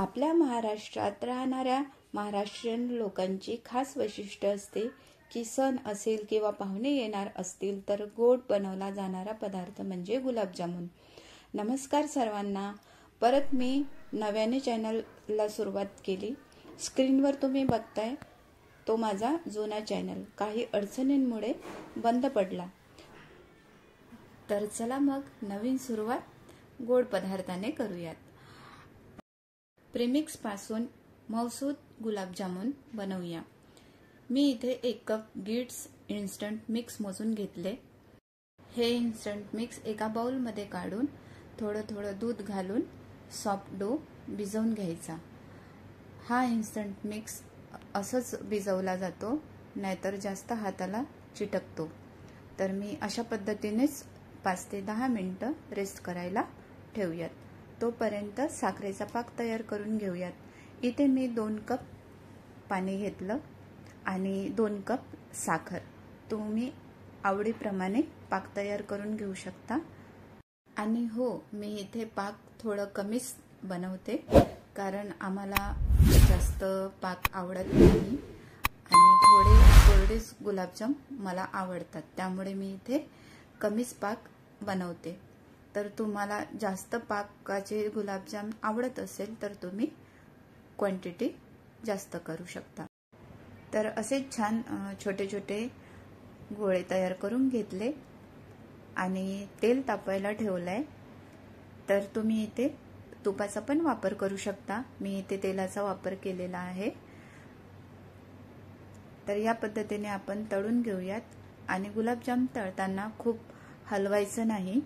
आपल्या महाराष्ट्रात राहणाऱ्या महाराष्ट्रीयन लोकांची खास वैशिष्ट्य असते की सण असेल किंवा पाहुणे येणार असतील तर गोड बनवला जाणारा पदार्थ म्हणजे गुलाबजामुन। नमस्कार सर्वांना, परत मी नव्याने चॅनलला सुरुवात केली। स्क्रीनवर तुम्ही बघताय तो माझा जुना चॅनल काही अडचणींमुळे बंद पडला, तर चला मग नवीन सुरुवात गोड पदार्थाने करूयात। प्रीमिक्स पासून मौसूद गुलाबजामुन बनवूया। मी इथे 1 कप गिट्स इन्स्टंट मिक्स मोजून घेतले। हे इन्स्टंट मिक्स एका बाउल मध्ये काढून थोडं दूध घालून सॉफ्ट डो भिजवून घ्यायचा। हा इन्स्टंट मिक्स असंच भिजवला जातो, नाहीतर जास्त हाताला चिटकतो। तर मी अशा पद्धतीनेच 5 ते 10 मिनिटं रेस्ट करायला ठेवूयात। तोपर्यंत साखरेचा पाक तयार करून घेऊयात। इथे मी 2 कप पाणी घेतलं आणि 2 कप साखर। तुम्ही आवडीप्रमाणे पाक तयार करून घेऊ शकता। आणि हो, मी इथे पाक थोडं कमीच बनवते, कारण आम्हाला जास्त पाक आवडत नाही आणि थोडे कोरडेच गुलाबजाम मला आवडतात, त्यामुळे मी इथे कमीच पाक बनवते। तर तुम्हाला जास्त पाकाचे गुलाबजाम आवडत असेल तर तुम्ही क्वांटिटी जास्त करू शकता। तर असे छान छोटे छोटे गोळे तयार करून घेतले आणि तेल तापायला ठेवलंय। तर तुम्ही इथे तुपाचा पण वापर करू शकता, मी इथे तेलाचा वापर केलेला आहे। तर या पद्धतीने आपण तळून घेऊयात। आणि गुलाबजाम तळताना खूप हलवायचं नाही,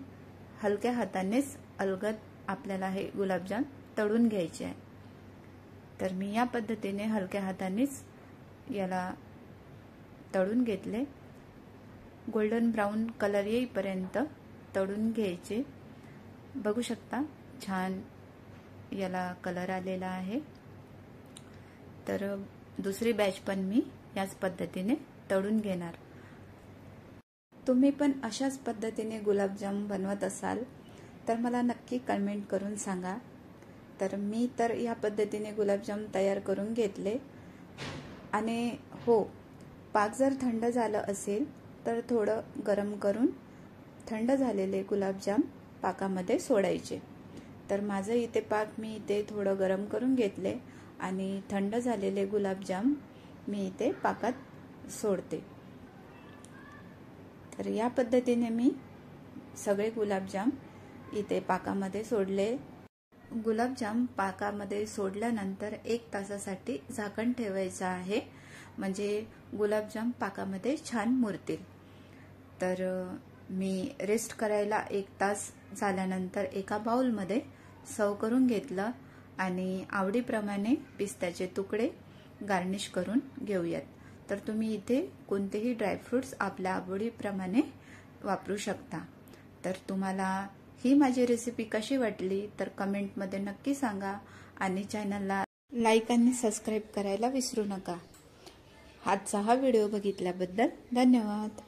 हलक्या हातानेच अलगद आपल्याला हे गुलाबजाम तळून घ्यायचे आहे। तर मी या पद्धतीने हलक्या हातानेच याला तळून घेतले। गोल्डन ब्राउन कलर येईपर्यंत तळून घ्यायचे। बघू शकता छान याला कलर आलेला आहे। तर दुसरी बॅच पण मी याच पद्धतीने तळून घेणार। तुम्ही पण अशाच पद्धतीने गुलाबजाम बनवत असाल तर मला नक्की कमेंट करून सांगा। तर मी तर या पद्धतीने गुलाबजाम तयार करून घेतले। आणि हो, पाक जर थंड झालं असेल तर थोडं गरम करून थंड झालेले गुलाबजाम पाकामध्ये सोडायचे। तर माझं इथे पाक मी इथे थोडं गरम करून घेतले आणि थंड झालेले गुलाबजाम मी इथे पाकात सोडते। तर या पद्धतीने मी सगळे गुलाबजाम इथे पाकामध्ये सोडले। गुलाबजाम पाकामध्ये सोडल्यानंतर 1 तासासाठी झाकण ठेवायचं आहे, म्हणजे गुलाबजाम पाकामध्ये छान मुरतील। तर मी रेस्ट करायला 1 तास झाल्यानंतर एका बाउलमध्ये सर्व करून घेतलं आणि आवडीप्रमाणे पिस्त्याचे तुकडे गार्निश करून घेऊयात। तर तुम्ही इथे कोणतेही ड्रायफ्रुट्स आपल्या आवडीप्रमाणे वापरू शकता। तर तुम्हाला ही माझी रेसिपी कशी वाटली तर कमेंटमध्ये नक्की सांगा आणि चॅनलला लाईक आणि सबस्क्राईब करायला विसरू नका। आजचा हा व्हिडिओ बघितल्याबद्दल धन्यवाद।